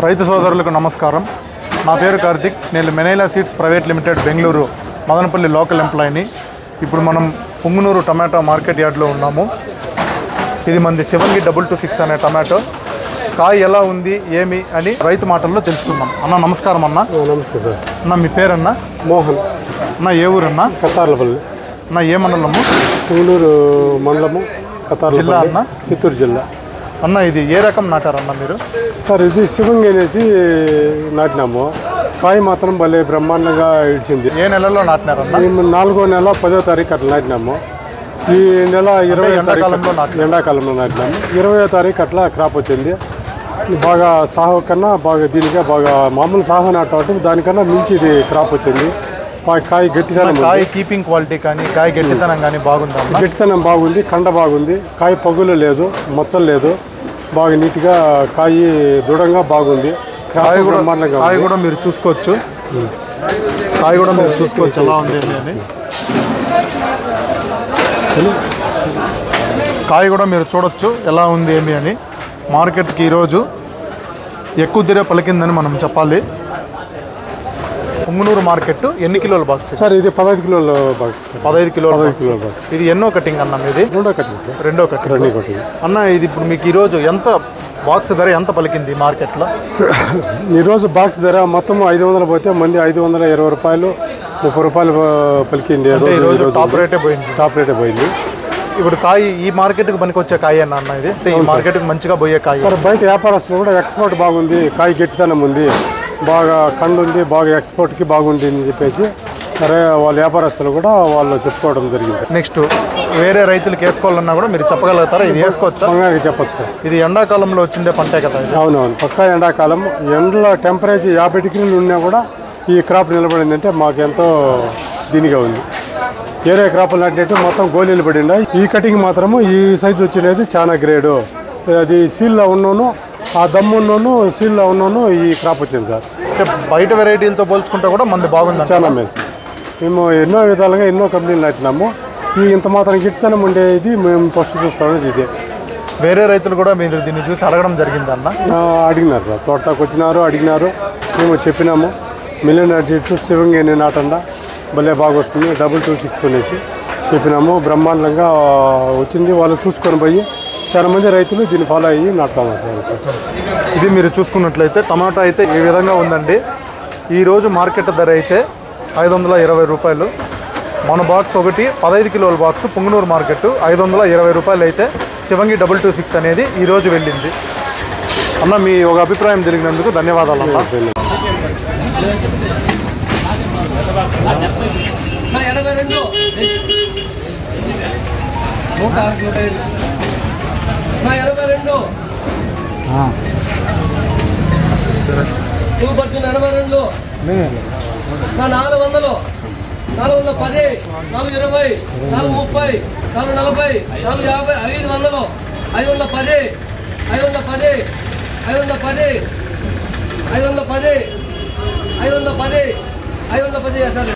రైతు సోదరులకు నమస్కారం. నా పేరు కార్తిక్. నేను మెనైలా seeds private limited Bengaluru Madanapalle local ఎంప్లాయీని. ఇప్పుడు మనం పుంగునూరు టమాటో మార్కెట్ యార్డ్లో ఉన్నాము. ఇది మంది 7226 అనే టమాటో. కాయ ఎలా ఉంది ఏమి అని రైతు మాటల్లో తెలుసుకుందాం. అన్న నమస్కారం. అన్న నమస్తే సార్. అన్న మీ పేరన్నా? మోహన్. అన్న ఏ ఊరన్నా? కతార్లపల్లి. అన్న ఏ మండలము? పుంగనూరు మండలము, కతార్లపల్లి జిల్లా అన్న? చిత్తూరు జిల్లా. అన్న ఇది ఏ రకం నాటారన్న మీరు? సార్ ఇది శివంగి అనేసి నాటినాము. కాయ మాత్రం భలే బ్రహ్మాండంగా ఇడిచింది. ఏ నెలలో నాటినారన్న? 4వ నెల 10వ తారీఖు అట్లా నాటినాము. ఈ నెల 20 ఎండాకాలంలో నాటినాము. 20వ తారీఖు అట్లా క్రాప్ వచ్చింది. బాగా సాహు కన్నా బాగా దీనిగా బాగా మామూలు సాహు నాటుతామంటే దానికన్నా మించి ఇది క్రాప్ వచ్చింది. కాయ గట్టితనం, కాయ కీపింగ్ క్వాలిటీ కానీ కాయ గట్టితనం కానీ బాగుంది. గట్టితనం బాగుంది, కండ బాగుంది, కాయ పగులు లేదు, మచ్చలు లేదు, బాగా నీట్గా కాయ దృఢంగా బాగుంది. కాయ కూడా మీరు చూసుకోవచ్చు. ఎలా ఉంది అని. కాయ కూడా మీరు చూడొచ్చు ఎలా ఉంది ఏమి అని. మార్కెట్కి ఈరోజు ఎక్కువ ధర పలికిందని మనం చెప్పాలి. పుంగునూరు మార్కెట్ ఎన్ని కిలోల బాక్స్ సార్? ఇది 15 కిలోల బాక్స్. 15 కిలోల బాక్స్. ఇది ఎన్నో కటింగ్ అన్న మీది? రెండో కటింగ్ సార్. రెండో కటింగ్ అన్న. ఇది ఇప్పుడు మీకు ఈరోజు ఎంత బాక్స్ ధర ఎంత పలికింది మార్కెట్లో? ఈరోజు బాక్స్ ధర మొత్తం 500 పోతే మంది 520 రూపాయలు 30 రూపాయలు పలికింది. ఈరోజు టాప్ రేటే పోయింది. ఇప్పుడు కాయ ఈ మార్కెట్కి పనికి వచ్చే కాయ అన్న ఇది? ఈ మార్కెట్కి మంచిగా పోయే కాయ సార్. బయట వ్యాపారస్తులు కూడా ఎక్స్పోర్ట్ బాగుంది, కాయ గట్టితనం ఉంది, బాగా కండు ఉంది, బాగా ఎక్స్పోర్ట్కి బాగుంది అని చెప్పేసి సరే వాళ్ళ వ్యాపారస్తులు కూడా వాళ్ళు చెప్పుకోవడం జరిగింది. నెక్స్ట్ వేరే రైతులకు వేసుకోవాలన్నా కూడా మీరు చెప్పగలుగుతారా? ఇది వేసుకోవచ్చా? చెప్పచ్చు సార్. ఇది ఎండాకాలంలో వచ్చిండే పంటే కదా? అవునవును, పక్కా ఎండాకాలం. ఎండలో టెంపరేచర్ 50 డిగ్రీలు ఉన్నా కూడా ఈ క్రాప్ నిలబడిందంటే మాకు ఎంతో దీనిగా ఉంది. వేరే క్రాప్లు నాటినట్టు మొత్తం గోళీలు పడి ఉన్నాయి. ఈ కటింగ్ మాత్రము ఈ సైజు వచ్చినది చాలా గ్రేడు. అది సీల్లో ఉన్నాను, ఆ దమ్మున్నాను, సీల్లో ఉన్నాను, ఈ క్రాప్ వచ్చింది సార్. బయట వెరైటీలతో పోల్చుకుంటే కూడా మంది బాగుంది. చాలా మేలు సార్. మేము ఎన్నో విధాలుగా ఎన్నో కంపెనీలు నాటినాము. ఈ ఇంత మాత్రం గిట్టుతనం ఉండేది మేము ఫస్ట్ చూస్తామనేది ఇదే. వేరే రైతులు కూడా మీరు దీన్ని చూసి అడగడం జరిగింది అన్న? అడిగినారు సార్. తోటకు వచ్చినారు, అడిగినారు, మేము చెప్పినాము. మిలియనర్ సీడ్స్ శివంగి అని నాటండా భలే బాగా వస్తుంది, 226 అనేసి చెప్పినాము. బ్రహ్మాండంగా వచ్చింది. వాళ్ళు చూసుకొని పోయి చాలా మంది రైతులు దీన్ని ఫాలో అయ్యి నాటుతాము సార్. ఇది మీరు చూసుకున్నట్లయితే టమాటా అయితే ఈ విధంగా ఉందండి. ఈరోజు మార్కెట్ ధర అయితే 520 రూపాయలు. మన బాక్స్ ఒకటి 15 కిలోల బాక్స్ పుంగనూరు మార్కెట్ 520 రూపాయలు అయితే శివంగి 226 అనేది ఈరోజు వెళ్ళింది. అన్న మీ ఒక అభిప్రాయం తెలిగినందుకు ధన్యవాదాలు అన్న. 82 400 410 420 430 440 450 500 510 510 510 510 510 510 510 సార్.